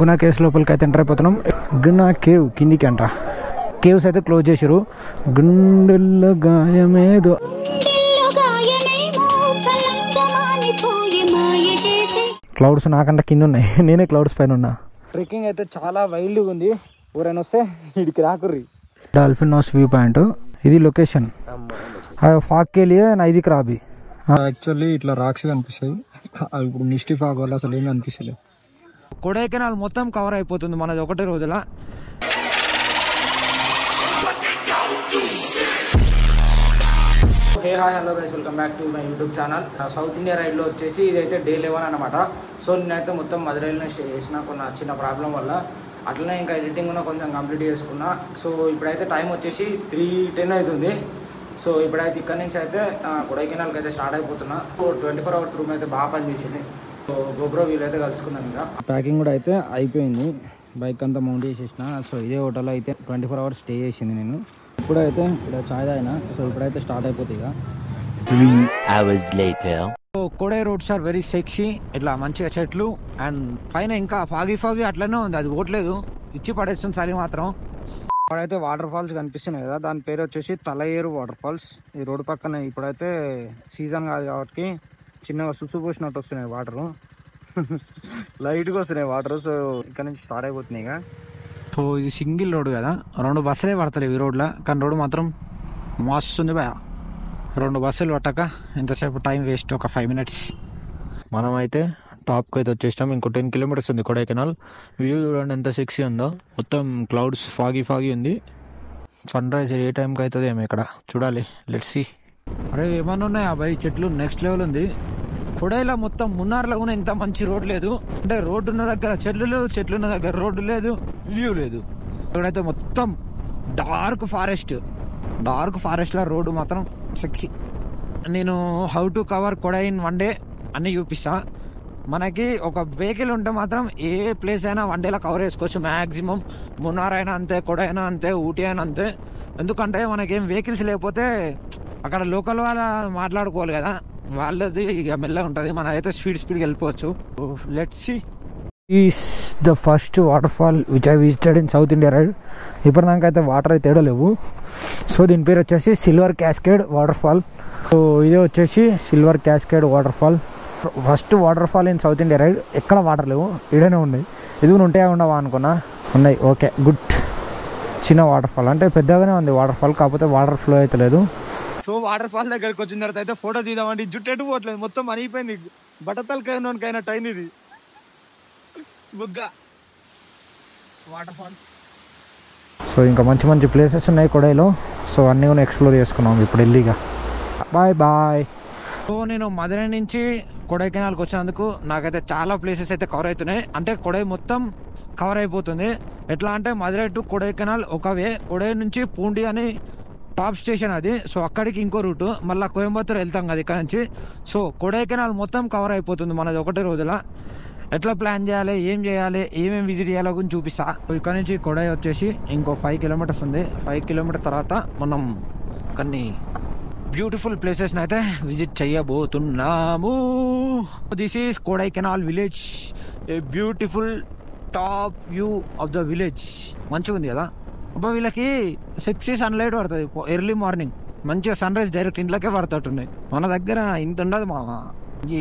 Guna caves లోపలికి అయితే enter అయిపోతున్నాం. గునా కేవ్ కిందికి అంట. కేవ్స్ అయితే క్లోజ్ చేసారు. గుండెల్లో గాయమేదో. క్లౌడ్స్ నాకంటే కింద ఉన్నాయి, నేనే క్లౌడ్స్ పైన ఉన్నా. ట్రెక్కింగ్ అయితే చాలా వైల్డ్గా ఉంది. ఊరైనా వస్తే ఇడికి రాకుర్రి. డాల్ఫిన్ హౌస్ వ్యూ పాయింట్ ఇది లొకేషన్. ఫాగ్ కే లియే నైదికి రాబి. యాక్చువల్లీ ఇట్లా రాక్స్ కనిపిస్తాయి. ఇప్పుడు మిస్టీ ఫాగ్ వల్ల అసలు ఏమి అనిపిస్తలేదు. కొడైకెనాల్ మొత్తం కవర్ అయిపోతుంది మనది ఒకటే రోజులా. Hey hi hello guys, welcome back to my YouTube channel. South India రైడ్లో వచ్చేసి ఇదైతే డే 11 అనమాట. సో నేనైతే మొత్తం మధురైలోనే స్టే చేసిన కొన్ని చిన్న ప్రాబ్లం వల్ల. అట్లనే ఇంకా ఎడిటింగ్ కూడా కొంచెం కంప్లీట్ చేసుకున్నా. సో ఇప్పుడైతే టైం వచ్చేసి 3:10 అవుతుంది. సో ఇప్పుడైతే ఇక్కడ నుంచి అయితే కొడైకెనాల్కి అయితే స్టార్ట్ అయిపోతున్నా. సో 24 అవర్స్ రూమ్ అయితే బాగా పనిచేసింది. సో గోబ్రో వీలైతే కలుసుకుందాం. ఇక ప్యాకింగ్ కూడా అయితే అయిపోయింది. బైక్ అంతా మౌంట్ చేసేసిన. సో ఇదే హోటల్లో అయితే 24 అవర్స్ స్టే చేసింది నేను. ఇప్పుడైతే ఇక్కడ చాయ్ తాగినా. సో ఇప్పుడైతే స్టార్ట్ అయిపోతుంది ఇక. 3 hours later. So Kodai roads are very sexy. ఇట్లా మంచిగా చెట్లు అండ్ పైన ఇంకా ఫాగీ అట్లనే ఉంది. అది ఓట్లేదు, ఇచ్చి పడేస్తుంది చలి మాత్రం. ఇప్పుడైతే వాటర్ ఫాల్స్ కనిపిస్తున్నాయి కదా, దాని పేరు వచ్చేసి తలయేరు వాటర్ ఫాల్స్. ఈ రోడ్డు పక్కన ఇప్పుడైతే సీజన్ కాదు కాబట్టి చిన్నగా సుసు పోసినట్టు వస్తున్నాయి వాటరు. లైట్గా వస్తున్నాయి వాటర్. సో ఇక్కడ నుంచి స్టార్ట్ అయిపోతున్నాయి ఇక. సో ఇది సింగిల్ రోడ్ కదా, 2 బస్సులే పడతలేవు ఈ రోడ్లో. కానీ రోడ్డు మాత్రం మస్తుంది బా. 2 బస్సులు పట్టక ఎంతసేపు టైం వేస్ట్, ఒక 5 minutes. మనం అయితే టాప్కి అయితే వచ్చేసాం. ఇంకో 10 kilometers ఉంది కొడైకెనాల్. వ్యూ చూడండి ఎంత సెక్సీ ఉందో. మొత్తం క్లౌడ్స్ ఫాగీ ఉంది. సన్ రైజ్ ఏ టైంకి అవుతుంది ఏమో ఇక్కడ చూడాలి. Let's see. అరే ఏమన్నా ఉన్నాయా అబ్బాయి, చెట్లు నెక్స్ట్ లెవెల్ ఉంది. కొడైలో మొత్తం మున్నార్లో కూడా ఇంత మంచి రోడ్ లేదు. అంటే రోడ్డు ఉన్న దగ్గర చెట్లు లేవు, చెట్లు ఉన్న దగ్గర రోడ్డు లేదు, వ్యూ లేదు. ఇక్కడైతే మొత్తం డార్క్ ఫారెస్ట్ లో రోడ్డు మాత్రం సెక్సీ. నేను how to cover Kodai in 1 day అన్ని చూపిస్తా. మనకి ఒక వెహికల్ ఉంటే మాత్రం ఏ ప్లేస్ అయినా 1 day కవర్ చేసుకోవచ్చు మ్యాక్సిమం. మున్నార్ అయినా అంతే, కొడై అయినా అంతే, ఊటీ అయినా అంతే. ఎందుకంటే మనకేం వెహికల్స్ లేకపోతే అక్కడ లోకల్ వాళ్ళ మాట్లాడుకోవాలి కదా, వాళ్ళది ఇక మెల్లగా ఉంటుంది. మన అయితే స్పీడ్కి వెళ్ళిపోవచ్చు. Let's see. Is the first waterfall which I visited in South India ride. ఇప్పటిదాకా అయితే వాటర్ అయితే ఏడలేవు. సో దీని పేరు వచ్చేసి silver cascade waterfall. So ఇదే వచ్చేసి silver cascade waterfall. First waterfall in South India ride. ఎక్కడ వాటర్ లేవు, ఇడనే ఉన్నాయి. ఇది ఉంటాయా ఉండవా అనుకున్నా, ఉన్నాయి. Okay good. చిన్న వాటర్ ఫాల్ అంటే పెద్దగానే ఉంది వాటర్ ఫాల్, కాకపోతే వాటర్ ఫ్లో అయితే లేదు. సో వాటర్ ఫాల్ దగ్గరికి వచ్చిన తర్వాత అయితే ఫోటో తీద్దామంటే జుట్టు ఎటు పోవట్లేదు, మొత్తం అనిగిపోయింది. బట్టతలకైనా టైం ఇది బుగ్గ వాటర్ ఫాల్స్. సో ఇంకా మంచి ప్లేసెస్ ఉన్నాయి కొడైలో. సో అన్నీ కూడా ఎక్స్ప్లోర్ చేసుకున్నాం ఇప్పుడు వెళ్ళిగా. బాయ్. సో నేను మధురై నుంచి కొడైకెనాల్కి వచ్చినందుకు నాకైతే చాలా ప్లేసెస్ అయితే కవర్ అవుతున్నాయి. అంటే కొడై మొత్తం కవర్ అయిపోతుంది. ఎట్లా అంటే మధురై టు కొడైకెనాల్ ఒక వే, కొడై నుంచి పూండి అని టాప్ స్టేషన్ అది. సో అక్కడికి ఇంకో రూటు, మళ్ళీ కోయంబత్తూర్ వెళ్తాం కదా ఇక్కడ నుంచి. సో కొడైకెనాల్ మొత్తం కవర్ అయిపోతుంది మనది ఒకటే రోజులా. ఎట్లా ప్లాన్ చేయాలి, ఏం చేయాలి, ఏమేమి విజిట్ చేయాలో గురించి చూపిస్తా. ఇక్కడ నుంచి కొడై వచ్చేసి ఇంకో 5 kilometers ఉంది. 5 kilometers తర్వాత మనం కొన్ని బ్యూటిఫుల్ ప్లేసెస్ అయితే విజిట్ చేయబోతున్నాము. This is Kodaikanal village, a beautiful top view of the village. మంచిగా ఉంది కదా అబ్బా. వీళ్ళకి సెక్సీ సన్లైట్ పడుతుంది ఎర్లీ మార్నింగ్. మంచిగా సన్ రైజ్ డైరెక్ట్ ఇంట్లోకే పడుతుంటున్నాయి. మన దగ్గర ఇంత ఉండదు మామ.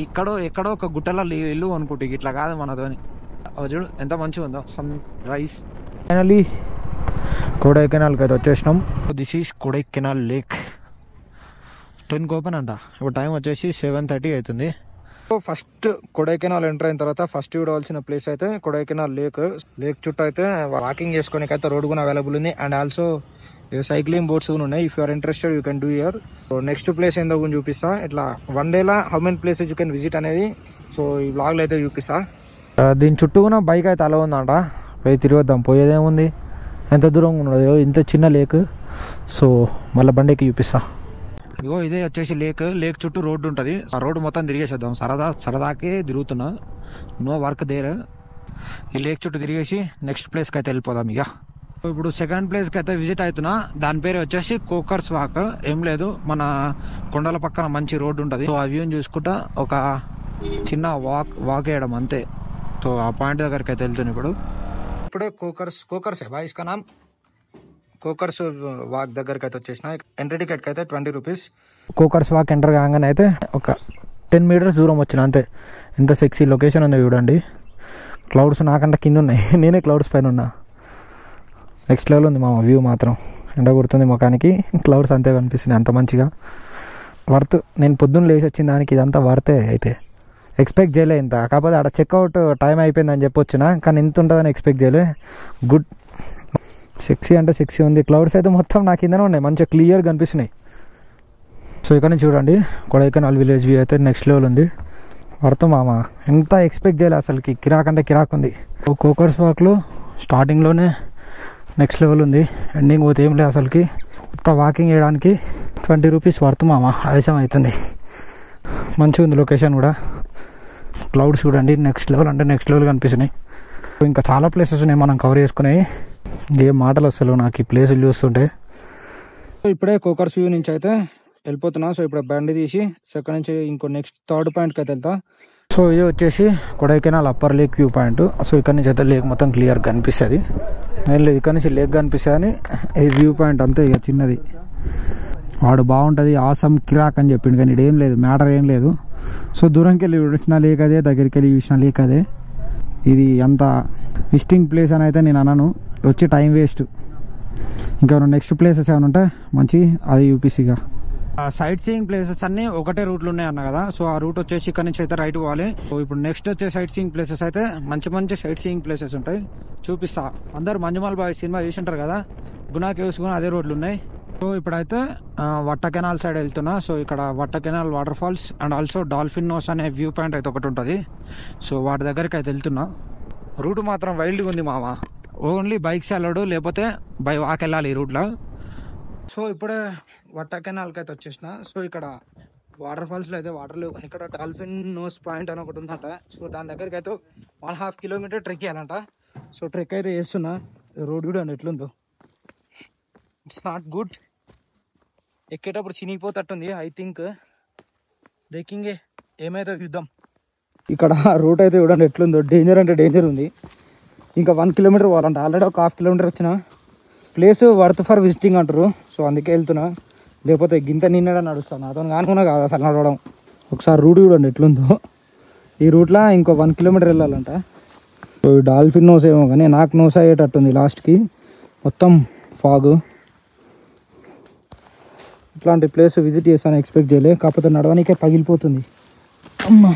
ఎక్కడో ఒక గుట్టలో ఇల్లు అనుకుంటే ఇట్లా కాదు మనతోని. చూడు ఎంత మంచిగా ఉందో సన్ రైజ్. ఫైనలీ కొడైకెనాల్కి అయితే వచ్చేసినాం. This is Kodaikanal lake. 10 open అంట. ఇప్పుడు టైం వచ్చేసి 7:30 అవుతుంది. ఫస్ట్ కొడైకెనాల్ ఎంటర్ అయిన తర్వాత ఫస్ట్ చూడవలసిన ప్లేస్ అయితే కొడైకెనాల్ లేక్ చుట్టూ అయితే వాకింగ్ చేసుకోనికి అయితే రోడ్ కూడా అవైలబుల్ ఉంది. అండ్ ఆల్సో సైక్లింగ్ బోట్స్ కూడా ఉన్నాయి. If you're interested you can do here. So next place ఏందో కూడా చూపిస్తా. ఇట్లా 1 day how many places you can visit అనేది సో ఈ బ్లాగ్లో అయితే చూపిస్తా. దీని చుట్టూ కూడా బైక్ అయితే అలా ఉందంట. పోయి తిరిగొద్దాం. పోయేదేముంది, ఎంత దూరంగా ఉన్నదో, ఇంత చిన్న లేక్. సో మళ్ళీ బండికి చూపిస్తా. ఇగో ఇదే వచ్చేసి లేక్ చుట్టూ రోడ్డు ఉంటుంది. ఆ రోడ్డు మొత్తం తిరిగేసేద్దాం. సరదాకే తిరుగుతున్నా, నో వర్క్ దేర్. ఈ లేక్ చుట్టూ తిరిగేసి నెక్స్ట్ ప్లేస్కి అయితే వెళ్ళిపోదాం ఇక. ఇప్పుడు సెకండ్ ప్లేస్కి అయితే విజిట్ అవుతున్నా. దాని పేరు వచ్చేసి కోకర్స్ వాక్. ఏం లేదు, మన కొండల పక్కన మంచి రోడ్డు ఉంటుంది. సో ఆ వ్యూని చూసుకుంటా ఒక చిన్న వాక్ వేయడం అంతే. సో ఆ పాయింట్ దగ్గరికి అయితే వెళ్తుంది ఇప్పుడే కోకర్స్ బాయ్ ఇస్కా నామ్ కోకర్స్ వాక్ దగ్గరికి అయితే వచ్చేసిన. ఎంట్రీ టికెట్కి అయితే 20 రూపీస్. కోకర్స్ వాక్ ఎంటర్ కాగానే అయితే ఒక 10 మీటర్స్ దూరం వచ్చిన అంతే. ఎంత సెక్సీ లొకేషన్ ఉందో చూడండి. క్లౌడ్స్ నాకంటే కింద ఉన్నాయి, నేనే క్లౌడ్స్ పైన ఉన్నా. నెక్స్ట్ లెవెల్ ఉంది మా వ్యూ మాత్రం. ఎండ కొడుతుంది ముఖానికి, క్లౌడ్స్ అంతే కనిపిస్తున్నాయి అంత మంచిగా. వర్త్. నేను పొద్దున్న లేచి వచ్చిన దానికి ఇదంతా వర్తే. అయితే ఎక్స్పెక్ట్ చేయలే ఇంత. కాకపోతే అక్కడ చెక్అవుట్ టైం అయిపోయిందని చెప్పొచ్చునా, కానీ ఇంత ఉంటుందని ఎక్స్పెక్ట్ చేయలే. గుడ్. సెక్సీ అంటే సెక్సీ ఉంది. క్లౌడ్స్ అయితే మొత్తం నా కిందనే ఉన్నాయి, మంచిగా క్లియర్గా కనిపిస్తున్నాయి. సో ఇక్కడ నుంచి చూడండి కొడైకెనాల్ విలేజ్ వ్యూ అయితే నెక్స్ట్ లెవెల్ ఉంది. వర్త్ మామ. ఎంత ఎక్స్పెక్ట్ చేయలే అసలుకి. కిరాక్ అంటే కిరాక్ ఉంది. కోకర్స్ వాక్లో స్టార్టింగ్లోనే నెక్స్ట్ లెవెల్ ఉంది. ఎండింగ్ పోతే ఏం లేదు అసలుకి. కొత్త వాకింగ్ చేయడానికి 20 రూపీస్ వర్త్ మామ. ఆలస్యం అవుతుంది. మంచిగా ఉంది లొకేషన్ కూడా. క్లౌడ్స్ చూడండి నెక్స్ట్ లెవెల్ అంటే నెక్స్ట్ లెవెల్ కనిపిస్తున్నాయి. ఇంకా చాలా ప్లేసెస్ ఉన్నాయి మనం కవర్ చేసుకునేవి. ఏం మాటలు వస్తలేవు నాకు ఈ ప్లేసులు చూస్తుంటే. ఇప్పుడే కోకర్స్ వ్యూ నుంచి అయితే వెళ్ళిపోతున్నా. సో ఇప్పుడు బండి తీసి అక్కడ నుంచి ఇంకో నెక్స్ట్ థర్డ్ పాయింట్కి అయితే వెళ్తా. సో ఇది వచ్చేసి Kodaikanal upper lake view point. So ఇక్కడ నుంచి అయితే లేక్ మొత్తం క్లియర్ కనిపిస్తుంది. ఏం లేదు ఇక్కడ నుంచి లేక్ కనిపిస్తుంది అని ఈ వ్యూ పాయింట్ అంతే ఇక చిన్నది. వాడు బాగుంటుంది ఆసమ్ కిరాక్ అని చెప్పిండు, కానీ ఇదేం లేదు, మ్యాటర్ ఏం లేదు. సో దూరంకి వెళ్ళి చూసిన లేక్ అదే, దగ్గరికి వెళ్ళి చూసిన లేక్ అదే. ఇది అంత విజిటింగ్ ప్లేస్ అని అయితే నేను అనను, వచ్చి టైం వేస్ట్. ఇంకా నెక్స్ట్ ప్లేసెస్ ఏమైనా ఉంటే మంచి అది యూపీసీగా. సైట్ సీయింగ్ ప్లేసెస్ అన్ని ఒకటే రూట్లు ఉన్నాయి అన్న కదా. సో ఆ రూట్ వచ్చేసి ఇక్కడ నుంచి అయితే రైట్ పోవాలి. సో ఇప్పుడు నెక్స్ట్ వచ్చే సైట్ సీయింగ్ ప్లేసెస్ అయితే మంచి మంచి సైట్ సీయింగ్ ప్లేసెస్ ఉంటాయి, చూపిస్తా. అందరు మంజుమాల్ బాయ్ సినిమా చూసింటారు కదా, గునా కేవ్స్ కూడా అదే రోడ్లు ఉన్నాయి. సో ఇప్పుడైతే వట్ట కెనాల్ సైడ్ వెళ్తున్నా. సో ఇక్కడ Vattakanal water falls and also dolphin nose అనే వ్యూ పాయింట్ అయితే ఒకటి ఉంటుంది. సో వాటి దగ్గరికి అయితే వెళ్తున్నా. రూట్ మాత్రం వైల్డ్గా ఉంది మామ. ఓన్లీ బైక్స్ వెళ్ళడు, లేకపోతే బై వాక్ వెళ్ళాలి ఈ రూట్లో. సో ఇప్పుడే వట్ట కెనాల్కి అయితే వచ్చేసిన. సో ఇక్కడ వాటర్ ఫాల్స్లో అయితే వాటర్ లేవు, ఇక్కడ డాల్ఫిన్ నోస్ పాయింట్ అని ఒకటి ఉందంట. సో దాని దగ్గరికి అయితే 1.5 కిలోమీటర్ ట్రెక్ చేయాలంట. సో ట్రెక్ అయితే చేస్తున్నా. రోడ్ కూడా ఎట్లుందో, ఇట్స్ నాట్ గుడ్. ఎక్కేటప్పుడు చినిగిపోతట్టుంది. ఐ థింక్ దేకింగే ఏమైతే చూద్దాం. ఇక్కడ రూట్ అయితే చూడండి ఎట్లుందో, డేంజర్ అంటే డేంజర్ ఉంది. ఇంకా 1 కిలోమీటర్ పోవాలంట. ఆల్రెడీ ఒక 1/2 కిలోమీటర్ వచ్చిన. ప్లేస్ వర్త్ ఫర్ విజిటింగ్ అంటారు. సో అందుకే వెళ్తున్నా, లేకపోతే గింత నిన్నడా నడుస్తాను. నాతో కానుకున్నా కాదు అసలు నడవడం. ఒకసారి రూట్ చూడండి ఎట్లుందో. ఈ రూట్లో ఇంకో 1 కిలోమీటర్ వెళ్ళాలంట. సో డాల్ఫిన్ నోస్ ఏమో కానీ నాకు నోస్ అయ్యేటట్టుంది లాస్ట్కి. మొత్తం ఫాగ్. ఇట్లాంటి ప్లేస్ విజిట్ చేస్తాను ఎక్స్పెక్ట్ చేయలే, కాకపోతే నడవనికే పగిలిపోతుంది అమ్మా.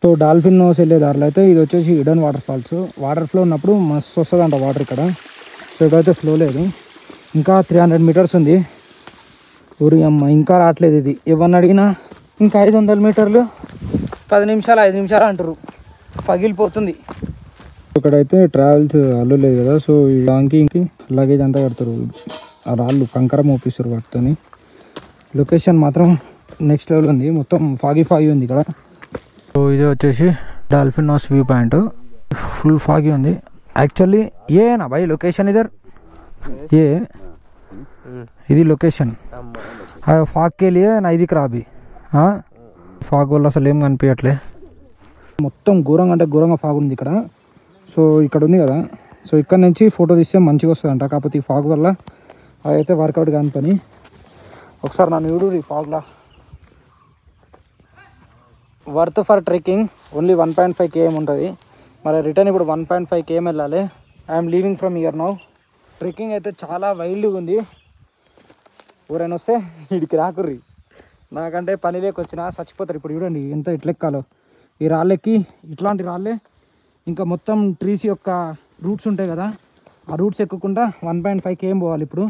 సో డాల్ఫిన్ నోస్ వెళ్ళే దారిలో అయితే ఇది వచ్చేసి hidden waterfalls. Water flow ఉన్నప్పుడు మస్తు వస్తుందంట వాటర్ ఇక్కడ. సో ఇక్కడైతే ఫ్లో లేదు. ఇంకా 300 మీటర్స్ ఉంది. ఊరి అమ్మ ఇంకా రావట్లేదు ఇది. ఎవరిని అడిగినా ఇంకా 500 మీటర్లు 10 నిమిషాలు 5 నిమిషాలు అంటారు. పగిలిపోతుంది. ఇక్కడైతే ట్రావెల్స్ అల్లు లేదు కదా. సో ఈ డాంకీకి లగేజ్ అంతా కడతారు. ఆ రాళ్ళు కంకర మోపిస్తారు వాటితోని. లొకేషన్ మాత్రం నెక్స్ట్ లెవెల్ ఉంది. మొత్తం ఫాగీ ఉంది ఇక్కడ. సో ఇది వచ్చేసి dolphin nose view point. Full foggy ఉంది యాక్చువల్లీ. ఏనా భాయ్ లొకేషన్ ఇదర్ ఏ ఇది లొకేషన్ ఫాగ్ కే లియే నా ఇది ఖరాబీ. ఫాగ్ వల్ల అసలు ఏం కనిపించట్లే. మొత్తం ఘోరంగా అంటే ఘోరంగా ఫాగ్ ఉంది ఇక్కడ. సో ఇక్కడ ఉంది కదా. సో ఇక్కడ నుంచి ఫోటో తీస్తే మంచిగా వస్తుందంట. కాకపోతే ఈ ఫాగ్ వల్ల అదైతే వర్కౌట్ కాని పని. ఒకసారి నన్ను చూడు ఈ ఫాగ్లా. Worth for trekking only 1.5 km ఉంటుంది. మరి రిటర్న్ ఇప్పుడు 1.5 km వెళ్ళాలి. I'm leaving from here now. Trekking అయితే చాలా వైల్డ్గా ఉంది. ఊరైనా వస్తే ఇడికి రాకుర్రి, నాకంటే పని లేకొచ్చినా చచ్చిపోతారు. ఇప్పుడు చూడండి ఎంత ఎట్లెక్కాలో. ఈ రాళ్ళెక్కి ఇట్లాంటి రాళ్ళే ఇంకా మొత్తం ట్రీస్ యొక్క రూట్స్ ఉంటాయి కదా, ఆ రూట్స్ ఎక్కకుండా 1.5 km పోవాలి ఇప్పుడు.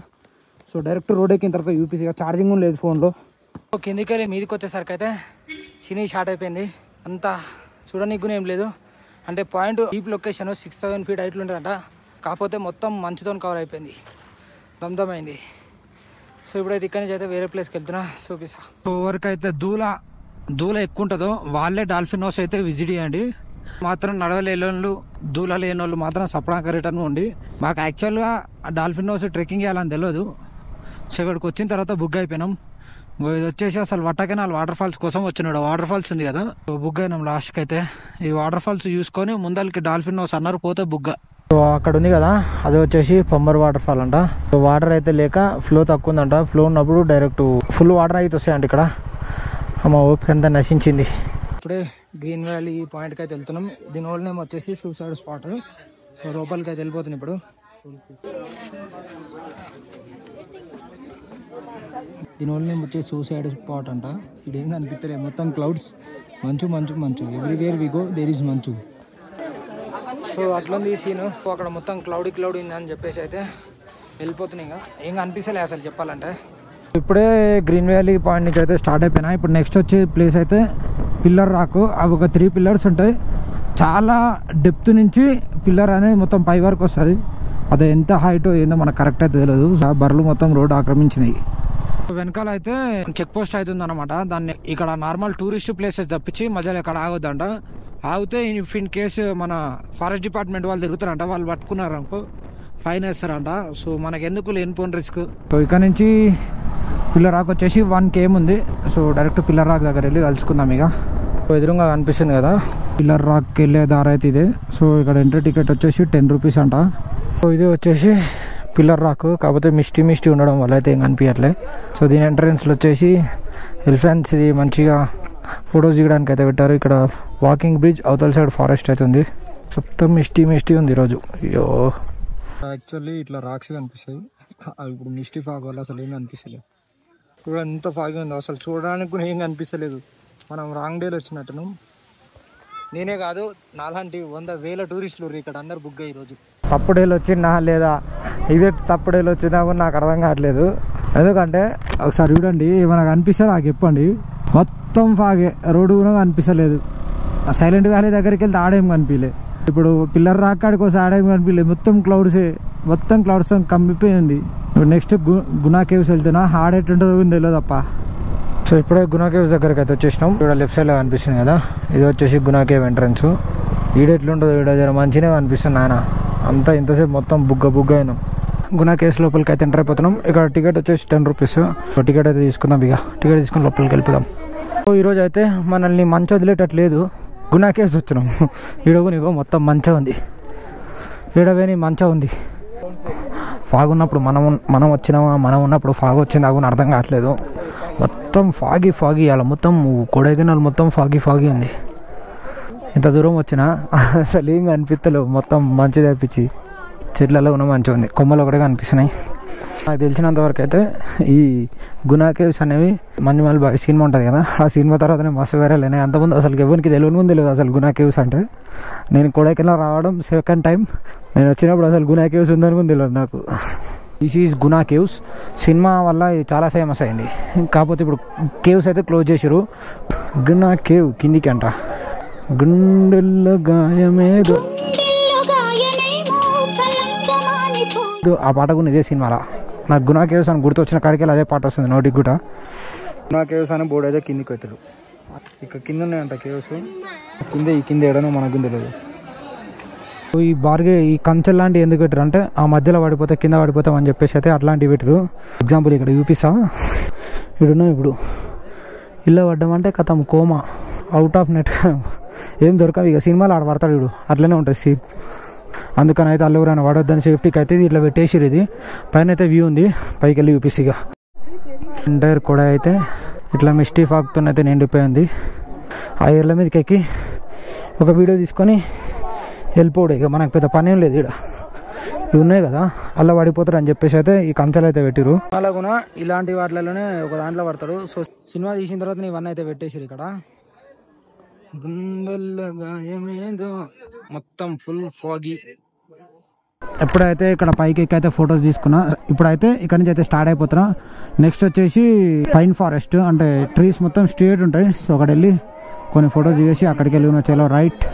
సో డైరెక్ట్ రోడ్ ఎక్కిన తర్వాత యూపీసీగా ఛార్జింగ్ కూడా లేదు ఫోన్లో. కిందికి వెళ్ళి మీదకి వచ్చేసరికి అయితే చిని షార్ట్ అయిపోయింది. అంతా చూడనీకు ఏం లేదు. అంటే పాయింట్ డీప్ లొకేషన్ 6000 feet హైట్లు ఉంటుందంట. కాకపోతే మొత్తం మంచుతో కవర్ అయిపోయింది, దమ్దమైంది. సో ఇప్పుడైతే ఇక్కడి నుంచి అయితే వేరే ప్లేస్కి వెళ్తున్నా, చూపిస్తా. ఎవరికైతే దూల ఎక్కువ ఉంటుందో వాళ్ళే డాల్ఫిన్ హౌస్ అయితే విజిట్ చేయండి. మాత్రం నడవలేని దూల లేని వాళ్ళు మాత్రం సపడాక రిటర్న్ ఉండి. మాకు యాక్చువల్గా డాల్ఫిన్ హౌస్ ట్రెక్కింగ్ చేయాలని తెలియదు. సో ఇక్కడికి వచ్చిన తర్వాత బుక్ అయిపోయినాం. ఇది వచ్చేసి అసలు వట్టకెనాల్ వాటర్ ఫాల్స్ కోసం వచ్చినాడు. వాటర్ ఫాల్స్ ఉంది కదా, బుగ్గ అయినాం లాస్ట్కి అయితే. ఈ వాటర్ ఫాల్స్ చూసుకొని ముందరికి డాల్ఫిన్ హౌస్ అన్నారు, పోతే బుగ్గ. సో అక్కడ ఉంది కదా, అది వచ్చేసి పంబర్ వాటర్ ఫాల్ అంట. సో వాటర్ అయితే లేక ఫ్లో తక్కువ ఉందంట. ఫ్లో ఉన్నప్పుడు డైరెక్ట్ ఫుల్ వాటర్ అయితే వస్తాయంట ఇక్కడ. అమ్మ ఓపిక అంతా నశించింది. ఇప్పుడే గ్రీన్ వ్యాలీ పాయింట్కి అయితే వెళ్తున్నాం. దీని ఓల్డ్ నేమ్ వచ్చేసి సూసైడ్ స్పాట్. సో లోపలికి అయితే వెళ్ళిపోతున్నాం ఇప్పుడు. దీని ఓల్డ్ నేమ్ వచ్చేసి సూసైడ్ స్పాట్ అంట. ఇది ఏం అనిపిస్తలేదు, మొత్తం క్లౌడ్స్, మంచు మంచు మంచు. Everywhere we go there is మంచు. సో అట్లుంది సీను. అక్కడ మొత్తం క్లౌడీ ఉంది అని చెప్పేసి అయితే వెళ్ళిపోతున్నాయి. ఇంకా ఏం అనిపిస్తలే అసలు చెప్పాలంటే. ఇప్పుడే గ్రీన్ వ్యాలీ పాయింట్ నుంచి అయితే స్టార్ట్ అయిపోయినా. ఇప్పుడు నెక్స్ట్ వచ్చే ప్లేస్ అయితే పిల్లర్ రాక్. అవి ఒక 3 పిల్లర్స్ ఉంటాయి. చాలా డెప్త్ నుంచి పిల్లర్ అనేది మొత్తం పై వరకు వస్తుంది. అది ఎంత హైట్ ఏందో మనకు కరెక్ట్ అయితే తెలియదు. బర్రెలు మొత్తం రోడ్ ఆక్రమించినాయి. వెనకాల అయితే చెక్ పోస్ట్ అవుతుంది అనమాట. దాన్ని ఇక్కడ నార్మల్ టూరిస్ట్ ప్లేసెస్ తప్పించి మధ్యలో ఇక్కడ ఆగొద్దంట. ఆగితే ఇఫ్ ఇన్ కేసు మన ఫారెస్ట్ డిపార్ట్మెంట్ వాళ్ళు తిరుగుతారంట, వాళ్ళు పట్టుకున్నారు అనుకో ఫైన్ వేస్తారంట. సో మనకు ఎందుకు లేనిపోయిన రిస్క్. సో ఇక్కడ నుంచి పిల్లర్ రాక్ వచ్చేసి 1 km ఉంది. సో డైరెక్ట్ పిల్లర్ రాక్ దగ్గర వెళ్ళి కలుసుకుందాం. ఇక ఎదురుగా కనిపిస్తుంది కదా పిల్లర్ రాక్కి వెళ్ళే దారి అయితే ఇదే. సో ఇక్కడ ఎంట్రీ టికెట్ వచ్చేసి 10 రూపీస్ అంట. సో ఇది వచ్చేసి పిల్లర్ రాక్, కాకపోతే మిస్టీ ఉండడం వల్ల అయితే ఏం కనిపించట్లే. సో దీని ఎంట్రన్స్లో వచ్చేసి ఎలిఫెంట్స్ ఇది మంచిగా ఫొటోస్ దిగడానికి అయితే పెట్టారు. ఇక్కడ వాకింగ్ బ్రిడ్జ్, అవతల సైడ్ ఫారెస్ట్ అయితే ఉంది. మొత్తం మిస్టీ ఉంది ఈరోజు. అయ్యో యాక్చువల్లీ ఇట్లా రాక్స్ కనిపిస్తాయి. ఇప్పుడు మిస్టీ ఫాగ్ వల్ల అసలు ఏం కనిపిస్తలేదు. ఇప్పుడు ఎంత ఫాగ్ ఉంది అసలు చూడడానికి కూడా ఏం కనిపిస్తలేదు. మనం రాంగ్ డేలో వచ్చినట్టును. నేనే కాదు, నాలాంటి 100,000 టూరిస్టులు ఇక్కడ అందరు బుక్ అయ్యి ఈరోజు. తప్పుడేలు వచ్చినా లేదా ఇదే తప్పుడేలు వచ్చినా కూడా నాకు అర్థం కావట్లేదు. ఎందుకంటే ఒకసారి చూడండి, ఏమైనా కనిపిస్తే నాకు చెప్పండి. మొత్తం ఫాగే, రోడ్డు కూడా కనిపిస్తలేదు. సైలెంట్ వ్యాలీ దగ్గరికి వెళ్తే ఆడేం కనిపించలే. ఇప్పుడు పిల్లర్ రాక్ కాడికి వస్తే ఆడేం కనిపించలేదు. మొత్తం క్లౌడ్స్ కమ్మిపోయింది. నెక్స్ట్ గునా కేవ్స్ వెళ్తున్నా, ఆడేటుంటుందో తెలియదు తప్ప. సో ఇప్పుడే గునా కేవ్స్ దగ్గరికి అయితే వచ్చేసినాం. ఇక్కడ లెఫ్ట్ సైడ్ లో కనిపిస్తుంది కదా, ఇది వచ్చేసి గునా కేవ్ ఎంట్రన్స్. ఈడెట్లుంటుందో ఈడ జర మంచిగా కనిపిస్తుంది. ఆయన అంతా ఇంతసేపు మొత్తం బుగ్గ అయినాం. గునా కేవ్స్ లోపలికి అయితే ఎంటర్ అయిపోతున్నాం. ఇక్కడ టికెట్ వచ్చేసి 10 రూపీస్. టికెట్ అయితే తీసుకుందాం. ఇక టికెట్ తీసుకుని లోపలికి వెళ్ళిపోదాం. సో ఈరోజు అయితే మనల్ని మంచి వదిలేటట్లేదు. గునా కేవ్స్ వచ్చినాం. ఈడకు నీకు మొత్తం మంచిగా ఉంది. ఈడవేని మంచిగా ఉంది. ఫాగ్ ఉన్నప్పుడు మనం వచ్చినామా, మనం ఉన్నప్పుడు ఫాగ్ వచ్చిందా కూడా అర్థం కావట్లేదు. మొత్తం ఫాగీ అలా మొత్తం కొడైకెనాల్ మొత్తం ఫాగీ ఉంది. ఇంత దూరం వచ్చినా అసలు ఏం అనిపిస్తలేవు. మొత్తం మంచిది అనిపించి చెట్లలో కూడా మంచిగా ఉంది. కొమ్మలు ఒకటే కనిపిస్తున్నాయి. నాకు తెలిసినంత వరకు అయితే ఈ గునా కేవ్స్ అనేవి మంజుమల్ బాయ్ సినిమా ఉంటుంది కదా, ఆ సినిమా తర్వాత నేను మస్తు వైరల్ అయినాయి. అంతకుముందు అసలు ఎవరికి తెలియదు అసలు గునా కేవ్స్ అంటే. నేను కొడైకెనాల్ రావడం 2nd టైం. నేను వచ్చినప్పుడు అసలు గునా కేవ్స్ ఉందని కూడా తెలియదు నాకు. This is Guna caves. Cinema వల్ల ఇది చాలా ఫేమస్ అయింది. కాకపోతే ఇప్పుడు కేవ్స్ అయితే క్లోజ్ చేసారు. గునా కేవ్ కిందికి అంట. గుండెల్లో గాయమేదో ఆ పాట కూడా ఇదే సినిమాలో. నాకు గునా కేవ్స్ అని గుర్తొచ్చిన కాడికి అదే పాట వస్తుంది నోటికి కూడా. గునా కేవ్స్ అని బోర్డు అయితే కిందికి పెట్టారు. ఇక్కడ కింద ఉన్నాయంట కేవ్స్. ఈ కింద ఏడనో మనకు తెలియదు. ఈ కంచెల్ లాంటివి ఎందుకు పెట్టారు అంటే ఆ మధ్యలో పడిపోతే కింద పడిపోతాం అని చెప్పేసి అయితే అట్లాంటివి పెట్టారు. ఎగ్జాంపుల్ ఇక్కడ చూపిస్తా. ఇప్పుడు ఇల్లు పడ్డామంటే కథం కోమా, అవుట్ ఆఫ్ నెట్, ఏం దొరకవు. ఇక సినిమాలో ఆడ పడతాడు వీడు, అట్లనే ఉంటుంది సీన్. అందుకని అయితే అల్లెవరైనా వాడొద్దని సేఫ్టీకి అయితే ఇట్లా పెట్టేసిరు. ఇది పైన అయితే వ్యూ ఉంది, పైకి వెళ్ళి చూపిస్తే ఇక ఎంటైర్ కూడా అయితే ఇట్లా మిస్టీ ఫాగ్తో అయితే నిండిపోయింది. ఆ ఏర్ల మీదకి ఎక్కి ఒక వీడియో తీసుకొని వెళ్ళిపోడు. ఇక మనకు పెద్ద పని ఏం లేదు. ఇక్కడ ఇవి ఉన్నాయి కదా, అలా పడిపోతారు అని చెప్పేసి అయితే ఈ కంచెలు అయితే పెట్టిరు. అలా కూడా ఇలాంటి వాటిలోనే ఒక దాంట్లో పడతారు. సో సినిమా తీసిన తర్వాత ఇవన్నీ అయితే పెట్టేసారు. ఇక్కడ గుండెల్లో గాయమేదో మొత్తం ఫుల్ ఫాగీ. ఎప్పుడైతే ఇక్కడ పైకి ఎక్కైతే ఫొటోస్ తీసుకున్నా, ఇప్పుడైతే ఇక్కడ నుంచి అయితే స్టార్ట్ అయిపోతున్నా. నెక్స్ట్ వచ్చేసి పైన్ ఫారెస్ట్, అంటే ట్రీస్ మొత్తం స్ట్రేట్ ఉంటాయి. సో అక్కడ వెళ్ళి కొన్ని ఫొటోస్ దిగేసి అక్కడికి వెళ్ళి చలో రైట్.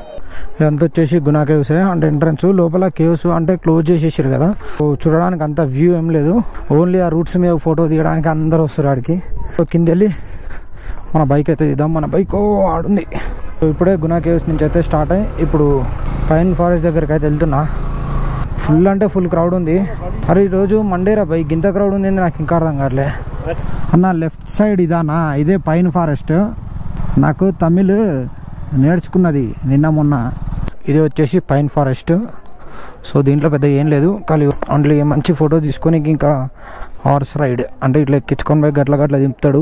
ఇదంతా వచ్చేసి గునా కేవ్స్ అంటే ఎంట్రన్స్. లోపల కేవ్స్ అంటే క్లోజ్ చేసేసారు కదా, చూడడానికి అంత వ్యూ ఏం లేదు. ఓన్లీ ఆ రూట్స్ మీద ఫోటో దిగడానికి అందరు వస్తారు ఆడికి. సో కింద వెళ్ళి మన బైక్ అయితే ఇద్దాం. మన బైక్ ఆడుంది. సో ఇప్పుడే గునా కేవ్స్ నుంచి అయితే స్టార్ట్ అయ్యి ఇప్పుడు పైన్ ఫారెస్ట్ దగ్గరికి అయితే వెళ్తున్నా. ఫుల్ అంటే ఫుల్ క్రౌడ్ ఉంది. అరే ఈరోజు మండేరా బైక్ ఇంత క్రౌడ్ ఉంది నాకు ఇంకా అర్థం కావట్లే. అన్న లెఫ్ట్ సైడ్ ఇదానా, ఇదే పైన్ ఫారెస్ట్. నాకు తమిళ్ నేర్చుకున్నది నిన్న మొన్న. ఇది వచ్చేసి పైన్ ఫారెస్ట్. సో దీంట్లో పెద్ద ఏం లేదు, కానీ ఓన్లీ మంచి ఫోటో తీసుకొని ఇంకా హార్స్ రైడ్ అంటే ఇట్లా ఎక్కించుకొని పోయి గట్ల గట్ల దింపుతాడు.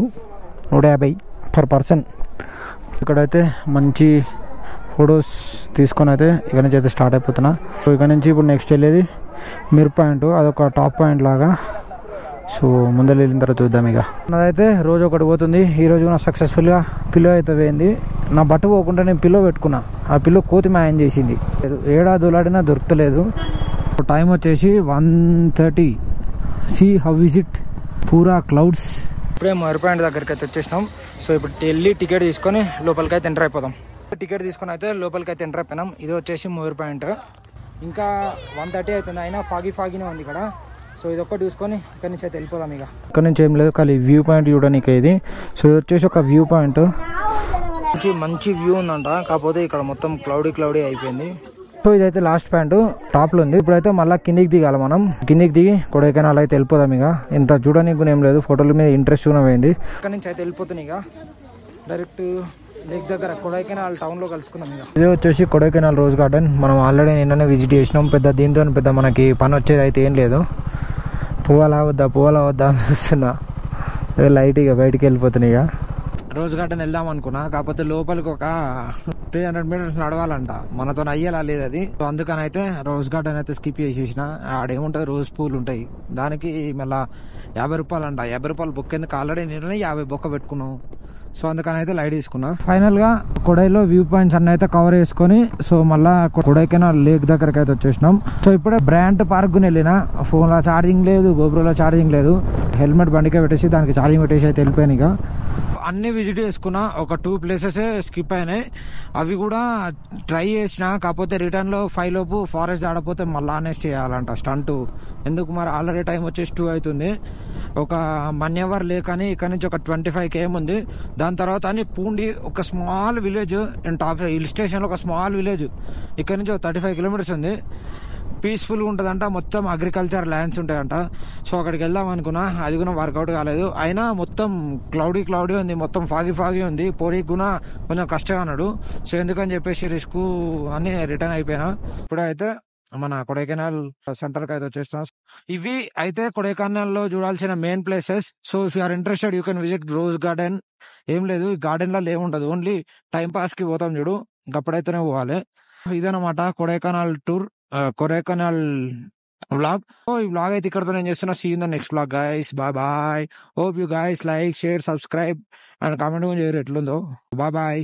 150 per person. ఇక్కడైతే మంచి ఫొటోస్ తీసుకొని అయితే ఇక్కడ నుంచి అయితే స్టార్ట్ అయిపోతున్నా. సో ఇక్కడ నుంచి ఇప్పుడు నెక్స్ట్ వెళ్ళేది మిర్ పాయింట్, అదొక టాప్ పాయింట్ లాగా. సో ముందర వెళ్ళిన తర్వాత చూద్దాం. ఇక నాదైతే రోజు ఒకటి పోతుంది. ఈ రోజు నా సక్సెస్ఫుల్గా పిల్లో అయితే పోయింది. నా బట్ట పోకుండా నేను పిల్లో పెట్టుకున్నా, ఆ పిల్లో కోతి మాయం చేసింది. ఏడా దొలాడినా దొరకలేదు. టైం వచ్చేసి 1:30. సీ హౌ ఇస్ ఇట్ పూరా క్లౌడ్స్. ఇప్పుడే మోర్ పాయింట్ దగ్గరికి అయితే వచ్చేసినాం. సో ఇప్పుడు వెళ్ళి టికెట్ తీసుకొని లోపలికి అయితే ఎంటర్ అయిపోదాం. టికెట్ తీసుకొని అయితే లోపలికి అయితే ఎంటర్ అయిపోయినాం. ఇది వచ్చేసి మోర్ పాయింట్. ఇంకా 1:30 అవుతుంది, అయినా ఫాగీనే ఉంది ఇక్కడ. సో ఇది ఒక్కటి చూసుకొని ఇక్కడ నుంచి అయితే వెళ్ళిపోదాం. ఇక ఇక్కడ నుంచి ఏం లేదు, కానీ వ్యూ పాయింట్ చూడడానికి ఇది. సో ఇది వచ్చేసి ఒక వ్యూ పాయింట్, మంచి వ్యూ ఉందంట. కాకపోతే ఇక్కడ మొత్తం క్లౌడీ అయిపోయింది. సో ఇదైతే లాస్ట్ పాయింట్, టాప్ లో ఉంది. ఇప్పుడైతే మళ్ళీ కిందికి దిగాలి మనం. కిందికి దిగి కొడైకెనాల్ అయితే వెళ్ళిపోదాం. ఇక ఇంత చూడడానికి ఏం లేదు, ఫోటోల మీద ఇంట్రెస్ట్ కూడా పోయింది. ఇక్కడ నుంచి అయితే వెళ్ళిపోతుంది. ఇక డైరెక్ట్ లేక్ దగ్గర కొడైకెనాల్ టౌన్ లో కలుసుకుందాం. ఇక ఇది వచ్చేసి కొడైకెనాల్ రోజ్ గార్డెన్. మనం ఆల్రెడీ నిన్ననే విజిట్ చేసినాం. దీంతో పెద్ద మనకి పని వచ్చేది అయితే ఏం లేదు. పువ్వాలా వద్దా అని చూస్తున్నా. లైట్ ఇక బయటికి వెళ్ళిపోతున్నాయి. ఇక రోజ్ గార్డెన్ వెళ్దాం అనుకున్నా, కాకపోతే లోపలికి ఒక 300 meters నడవాలంట. మనతో అయ్యేలా లేదు అది. సో అందుకని అయితే రోజ్ గార్డెన్ అయితే స్కిప్ చేసేసిన. ఆడేముంటది, రోజ్ పూలు ఉంటాయి. దానికి మళ్ళీ 50 రూపాయలు అంట. 50 రూపాయలు బొక్క ఎందుకు, ఆల్రెడీ నేను 50 బొక్క పెట్టుకున్నాం. సో అందుకని అయితే లైట్ తీసుకున్నా. ఫైనల్ గా కొడైలో వ్యూ పాయింట్స్ అన్ని అయితే కవర్ చేసుకొని సో మళ్ళా కొడైకెనాల్ లేక్ దగ్గరకి అయితే వచ్చేసినాం. సో ఇప్పుడే బ్రాంట్ పార్క్ వెళ్ళిన. ఫోన్ లో ఛార్జింగ్ లేదు, గోప్రోలో ఛార్జింగ్ లేదు. హెల్మెట్ బండికే పెట్టేసి దానికి ఛార్జింగ్ పెట్టేసి అయితే వెళ్ళిపోయాను. ఇక అన్ని విజిట్ చేసుకున్నా, ఒక 2 places స్కిప్ అయినాయి. అవి కూడా ట్రై చేసిన, కాకపోతే రిటర్న్ లో 5 లోపు ఫారెస్ట్ ఆడపోతే మళ్ళా అనేస్ట్ చేయాలంట స్టంట్. ఎందుకు మరి, ఆల్రెడీ టైం వచ్చేసి 2 అవుతుంది. ఒక మన్యవర్ లేక్ అని ఇక్కడ నుంచి ఒక 25 km ఉంది. దాని తర్వాత అని పూండి ఒక small village, top hill station లో ఒక స్మాల్ విలేజ్. ఇక్కడ నుంచి ఒక 35 kilometers ఉంది. పీస్ఫుల్గా ఉంటుందంట, మొత్తం అగ్రికల్చర్ ల్యాండ్స్ ఉంటాయంట. సో అక్కడికి వెళ్దాం అనుకున్నా, అది కూడా వర్కౌట్ కాలేదు. అయినా మొత్తం క్లౌడీ ఉంది, మొత్తం ఫాగీ ఉంది. పోనీకి కూడా కొంచెం కష్టంగా అన్నాడు. సో ఎందుకని చెప్పేసి రిస్క్ అని రిటర్న్ అయిపోయినా. ఇప్పుడైతే మన కొడైకెనాల్ సెంటర్ కి అయితే వచ్చేస్తున్నాం. ఇవి అయితే కొడైకెనాల్ లో చూడాల్సిన main places. So if you are interested you can visit rose garden. ఏం లేదు, ఈ గార్డెన్ లో ఏముండదు, ఓన్లీ టైం పాస్ కి పోతాం చూడు, అప్పుడైతేనే పోవాలి. ఇదనమాట Kodaikanal tour, Kodaikanal vlog. So ఈ వ్లాగ్ అయితే ఇక్కడతో నేను చేస్తున్నా. See in the next vlog guys. Bye. Hope you guys like, share, subscribe and comment కూడా చేయరు ఎట్లుందో. బాయ్.